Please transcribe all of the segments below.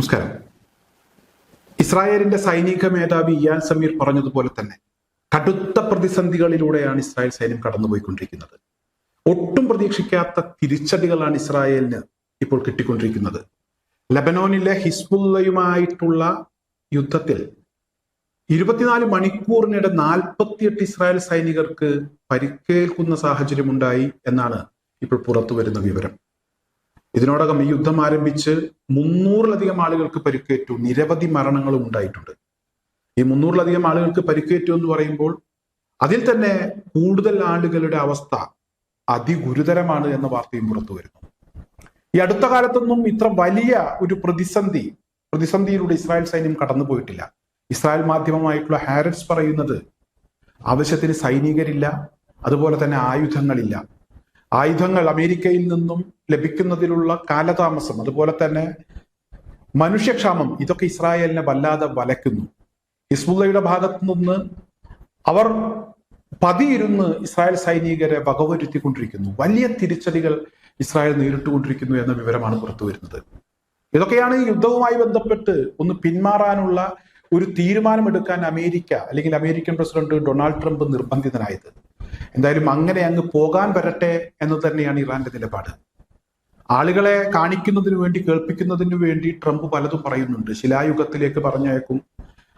നമസ്കാരം. ഇസ്രായേലിന്റെ സൈനിക മേധാവി ഇയാൻ സമീർ പറഞ്ഞതുപോലെ തന്നെ കടുത്ത പ്രതിസന്ധികളിലൂടെയാണ് ഇസ്രായേൽ സൈന്യം കടന്നുപോയിക്കൊണ്ടിരിക്കുന്നത്. ഒട്ടും പ്രതീക്ഷിക്കാത്ത തിരിച്ചടികളാണ് ഇസ്രായേലിന് ഇപ്പോൾ കിട്ടിക്കൊണ്ടിരിക്കുന്നത്. ലബനോനിലെ ഹിസ്ബുള്ളയുമായിട്ടുള്ള യുദ്ധത്തിൽ 24 മണിക്കൂറിനിടെ 48 ഇസ്രായേൽ സൈനികർക്ക് പരിക്കേൽക്കുന്ന സാഹചര്യമുണ്ടായി എന്നാണ് ഇപ്പോൾ പുറത്തു വരുന്ന വിവരം. ഇതിനോടകം ഈ യുദ്ധം ആരംഭിച്ച് 300-ലധികം ആളുകൾക്ക് പരിക്കേറ്റു. നിരവധി മരണങ്ങളും ഉണ്ടായിട്ടുണ്ട്. ഈ 300-ലധികം ആളുകൾക്ക് പരിക്കേറ്റു എന്ന് പറയുമ്പോൾ അതിൽ തന്നെ കൂടുതൽ ആളുകളുടെ അവസ്ഥ അതിഗുരുതരമാണ് എന്ന വാർത്തയും പുറത്തു വരുന്നു. ഈ അടുത്ത കാലത്തൊന്നും ഇത്ര വലിയ ഒരു പ്രതിസന്ധിയിലൂടെ ഇസ്രായേൽ സൈന്യം കടന്നുപോയിട്ടില്ല. ഇസ്രായേൽ മാധ്യമമായിട്ടുള്ള ഹാരറ്റ്സ് പറയുന്നത് ആവശ്യത്തിന് സൈനികരില്ല, അതുപോലെ തന്നെ ആയുധങ്ങളില്ല. ആയുധങ്ങൾ അമേരിക്കയിൽ നിന്നും ലഭിക്കുന്നതിലുള്ള കാലതാമസം, അതുപോലെ തന്നെ മനുഷ്യക്ഷാമം, ഇതൊക്കെ ഇസ്രായേലിനെ വല്ലാതെ വലയ്ക്കുന്നു. ഹിസ്ബുള്ളയുടെ ഭാഗത്തു നിന്ന് അവർ പതിയിരുന്ന് ഇസ്രായേൽ സൈനികരെ വകവരുത്തിക്കൊണ്ടിരിക്കുന്നു. വലിയ തിരിച്ചടികൾ ഇസ്രായേൽ നേരിട്ടുകൊണ്ടിരിക്കുന്നു എന്ന വിവരമാണ് പുറത്തു വരുന്നത്. ഇതൊക്കെയാണ് ഈ യുദ്ധവുമായി ബന്ധപ്പെട്ട് ഒന്ന് പിന്മാറാനുള്ള ഒരു തീരുമാനമെടുക്കാൻ അമേരിക്ക അല്ലെങ്കിൽ അമേരിക്കൻ പ്രസിഡന്റ് ഡൊണാൾഡ് ട്രംപ് നിർബന്ധിതനായത്. എന്തായാലും അങ്ങനെ അങ്ങ് പോകാൻ വരട്ടെ എന്ന് തന്നെയാണ് ഇറാന്റെ നിലപാട്. ആളുകളെ കാണിക്കുന്നതിന് വേണ്ടി, കേൾപ്പിക്കുന്നതിന് വേണ്ടി ട്രംപ് പലതും പറയുന്നുണ്ട്. ശിലായുഗത്തിലേക്ക് പറഞ്ഞയക്കും,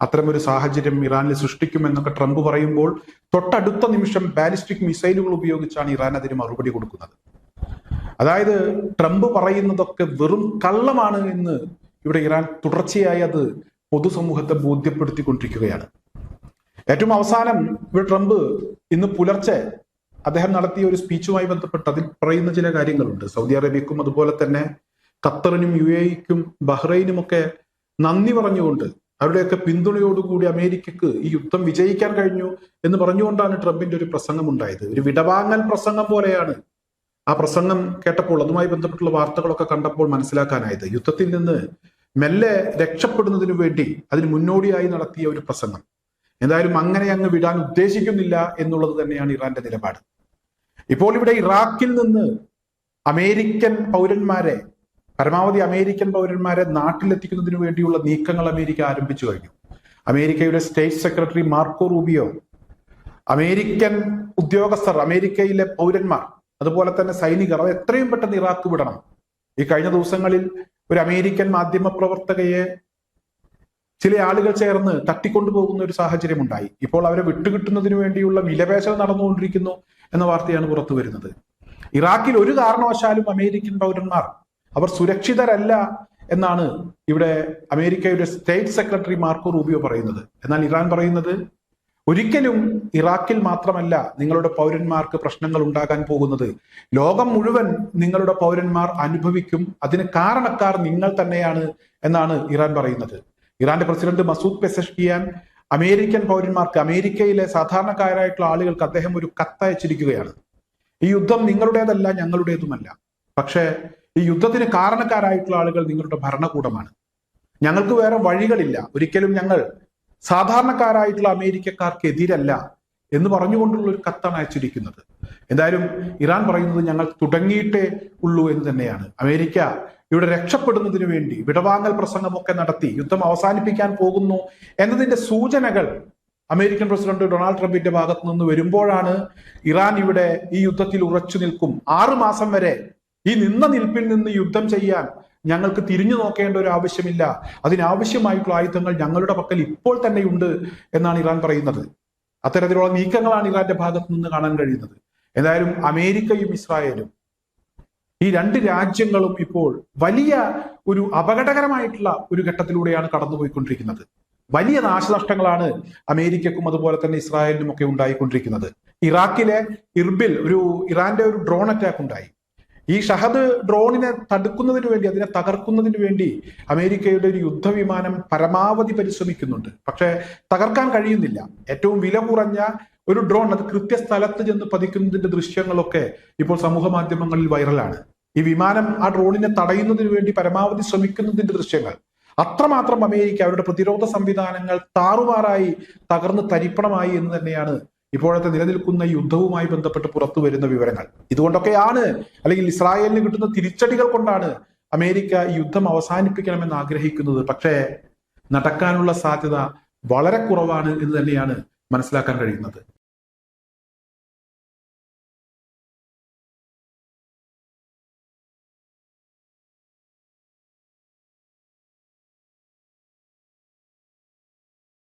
അത്തരമൊരു സാഹചര്യം ഇറാനിൽ സൃഷ്ടിക്കുമെന്നൊക്കെ ട്രംപ് പറയുമ്പോൾ തൊട്ടടുത്ത നിമിഷം ബാലിസ്റ്റിക് മിസൈലുകൾ ഉപയോഗിച്ചാണ് ഇറാൻ അതിന് മറുപടി കൊടുക്കുന്നത്. അതായത് ട്രംപ് പറയുന്നതൊക്കെ വെറും കള്ളമാണ് എന്ന് ഇവിടെ ഇറാൻ തുടർച്ചയായി അത് പൊതുസമൂഹത്തെ ബോധ്യപ്പെടുത്തിക്കൊണ്ടിരിക്കുകയാണ്. ഏറ്റവും അവസാനം ഇവിടെ ട്രംപ് ഇന്ന് പുലർച്ചെ അദ്ദേഹം നടത്തിയ ഒരു സ്പീച്ചുമായി ബന്ധപ്പെട്ട് അതിൽ പറയുന്ന ചില കാര്യങ്ങളുണ്ട്. സൗദി അറേബ്യക്കും അതുപോലെ തന്നെ ഖത്തറിനും UAE-ക്കും ബഹ്റൈനും ഒക്കെ നന്ദി പറഞ്ഞുകൊണ്ട്, അവരുടെയൊക്കെ പിന്തുണയോടുകൂടി അമേരിക്കക്ക് ഈ യുദ്ധം വിജയിക്കാൻ കഴിഞ്ഞു എന്ന് പറഞ്ഞുകൊണ്ടാണ് ട്രംപിന്റെ ഒരു പ്രസംഗം ഉണ്ടായത്. ഒരു വിടവാങ്ങൽ പ്രസംഗം പോലെയാണ് ആ പ്രസംഗം കേട്ടപ്പോൾ, അതുമായി ബന്ധപ്പെട്ടുള്ള വാർത്തകളൊക്കെ കണ്ടപ്പോൾ മനസ്സിലാക്കാനായത്. യുദ്ധത്തിൽ നിന്ന് മെല്ലെ രക്ഷപ്പെടുന്നതിനു വേണ്ടി അതിന് മുന്നോടിയായി നടത്തിയ ഒരു പ്രസംഗം. എന്തായാലും അങ്ങനെ അങ്ങ് വിടാൻ ഉദ്ദേശിക്കുന്നില്ല എന്നുള്ളത് തന്നെയാണ് ഇറാന്റെ നിലപാട്. ഇപ്പോൾ ഇവിടെ ഇറാഖിൽ നിന്ന് പരമാവധി അമേരിക്കൻ പൗരന്മാരെ നാട്ടിലെത്തിക്കുന്നതിന് വേണ്ടിയുള്ള നീക്കങ്ങൾ അമേരിക്ക ആരംഭിച്ചു കഴിഞ്ഞു. അമേരിക്കയുടെ state secretary Marco Rubio, American ഉദ്യോഗസ്ഥർ, അമേരിക്കയിലെ പൗരന്മാർ, അതുപോലെ തന്നെ സൈനികർ എത്രയും പെട്ടെന്ന് ഇറാഖ് വിടണം. ഈ കഴിഞ്ഞ ദിവസങ്ങളിൽ ഒരു അമേരിക്കൻ മാധ്യമ പ്രവർത്തകയെ ചില ആളുകൾ ചേർന്ന് തട്ടിക്കൊണ്ടുപോകുന്ന ഒരു സാഹചര്യം ഉണ്ടായി. ഇപ്പോൾ അവരെ വിട്ടുകിട്ടുന്നതിന് വേണ്ടിയുള്ള വിലപേശൽ നടന്നുകൊണ്ടിരിക്കുന്നു എന്ന വാർത്തയാണ് പുറത്തു വരുന്നത്. ഇറാഖിൽ ഒരു കാരണവശാലും അമേരിക്കൻ പൗരന്മാർ അവർ സുരക്ഷിതരല്ല എന്നാണ് ഇവിടെ അമേരിക്കയുടെ സ്റ്റേറ്റ് സെക്രട്ടറി മാർക്കോ റൂബിയോ പറയുന്നത്. എന്നാൽ ഇറാൻ പറയുന്നത് ഒരിക്കലും ഇറാഖിൽ മാത്രമല്ല നിങ്ങളുടെ പൗരന്മാർക്ക് പ്രശ്നങ്ങൾ ഉണ്ടാകാൻ പോകുന്നത്, ലോകം മുഴുവൻ നിങ്ങളുടെ പൗരന്മാർ അനുഭവിക്കും, അതിന് കാരണക്കാർ നിങ്ങൾ തന്നെയാണ് എന്നാണ് ഇറാൻ പറയുന്നത്. ഇറാന്റെ പ്രസിഡന്റ് മസൂദ് പെസഷ്കിയാൻ അമേരിക്കൻ പൗരന്മാർക്ക്, അമേരിക്കയിലെ സാധാരണക്കാരായിട്ടുള്ള ആളുകൾക്ക് അദ്ദേഹം ഒരു കത്തയച്ചിരിക്കുകയാണ്. ഈ യുദ്ധം നിങ്ങളുടേതല്ല, ഞങ്ങളുടേതുമല്ല. പക്ഷേ ഈ യുദ്ധത്തിന് കാരണക്കാരായിട്ടുള്ള ആളുകൾ നിങ്ങളുടെ ഭരണകൂടമാണ്. ഞങ്ങൾക്ക് വേറെ വഴികളില്ല. ഒരിക്കലും ഞങ്ങൾ സാധാരണക്കാരായിട്ടുള്ള അമേരിക്കക്കാർക്ക് എതിരല്ല എന്ന് പറഞ്ഞുകൊണ്ടുള്ള ഒരു കത്താണ് അയച്ചിരിക്കുന്നത്. എന്തായാലും ഇറാൻ പറയുന്നത് ഞങ്ങൾ തുടങ്ങിയിട്ടേ ഉള്ളൂ എന്ന് തന്നെയാണ്. അമേരിക്ക ഇവിടെ രക്ഷപ്പെടുന്നതിന് വേണ്ടി വിടവാങ്ങൽ പ്രസംഗമൊക്കെ നടത്തി യുദ്ധം അവസാനിപ്പിക്കാൻ പോകുന്നു എന്നതിന്റെ സൂചനകൾ അമേരിക്കൻ പ്രസിഡന്റ് ഡൊണാൾഡ് ട്രംപിന്റെ ഭാഗത്തു നിന്ന് വരുമ്പോഴാണ് ഇറാൻ ഇവിടെ ഈ യുദ്ധത്തിൽ ഉറച്ചു നിൽക്കും, 6 മാസം വരെ ഈ നിന്ന നിൽപ്പിൽ നിന്ന് യുദ്ധം ചെയ്യാൻ ഞങ്ങൾക്ക് തിരിഞ്ഞു നോക്കേണ്ട ഒരു ആവശ്യമില്ല, അതിനാവശ്യമായിട്ടുള്ള ആയുധങ്ങൾ ഞങ്ങളുടെ പക്കൽ ഇപ്പോൾ തന്നെയുണ്ട് എന്നാണ് ഇറാൻ പറയുന്നത്. അത്തരത്തിലുള്ള നീക്കങ്ങളാണ് ഇറാന്റെ ഭാഗത്തു നിന്ന് കാണാൻ കഴിയുന്നത്. എന്തായാലും അമേരിക്കയും ഇസ്രായേലും, ഈ 2 രാജ്യങ്ങളും ഇപ്പോൾ വലിയ ഒരു അപകടകരമായിട്ടുള്ള ഒരു ഘട്ടത്തിലൂടെയാണ് കടന്നുപോയിക്കൊണ്ടിരിക്കുന്നത്. വലിയ നാശനഷ്ടങ്ങളാണ് അമേരിക്കക്കും അതുപോലെ തന്നെ ഇസ്രായേലിനും ഒക്കെ ഉണ്ടായിക്കൊണ്ടിരിക്കുന്നത്. ഇറാഖിലെ ഇർബിൽ ഇറാന്റെ ഒരു ഡ്രോൺ അറ്റാക്ക് ഉണ്ടായി. ഈ ഷഹദ് ഡ്രോണിനെ തടുക്കുന്നതിന് വേണ്ടി, അതിനെ തകർക്കുന്നതിന് വേണ്ടി അമേരിക്കയുടെ ഒരു യുദ്ധവിമാനം പരമാവധി പരിശ്രമിക്കുന്നുണ്ട്. പക്ഷെ തകർക്കാൻ കഴിയുന്നില്ല. ഏറ്റവും വില കുറഞ്ഞ ഒരു ഡ്രോൺ അത് കൃത്യസ്ഥലത്ത് ചെന്ന് പതിക്കുന്നതിന്റെ ദൃശ്യങ്ങളൊക്കെ ഇപ്പോൾ സമൂഹ മാധ്യമങ്ങളിൽ വൈറലാണ്. ഈ വിമാനം ആ ഡ്രോണിനെ തടയുന്നതിന് വേണ്ടി പരമാവധി ശ്രമിക്കുന്നതിന്റെ ദൃശ്യങ്ങൾ. അത്രമാത്രം അമേരിക്ക അവരുടെ പ്രതിരോധ സംവിധാനങ്ങൾ താറുമാറായി തകർന്ന് തരിപ്പണമായി എന്ന് തന്നെയാണ് ഇപ്പോഴത്തെ നിലനിൽക്കുന്ന യുദ്ധവുമായി ബന്ധപ്പെട്ട് പുറത്തു വരുന്ന വിവരങ്ങൾ. ഇതുകൊണ്ടൊക്കെയാണ്, അല്ലെങ്കിൽ ഇസ്രായേലിന് കിട്ടുന്ന തിരിച്ചടികൾ കൊണ്ടാണ് അമേരിക്ക ഈ യുദ്ധം അവസാനിപ്പിക്കണമെന്ന് ആഗ്രഹിക്കുന്നത്. പക്ഷേ നടക്കാനുള്ള സാധ്യത വളരെ കുറവാണ് എന്ന് തന്നെയാണ് മനസ്സിലാക്കാൻ കഴിയുന്നത്.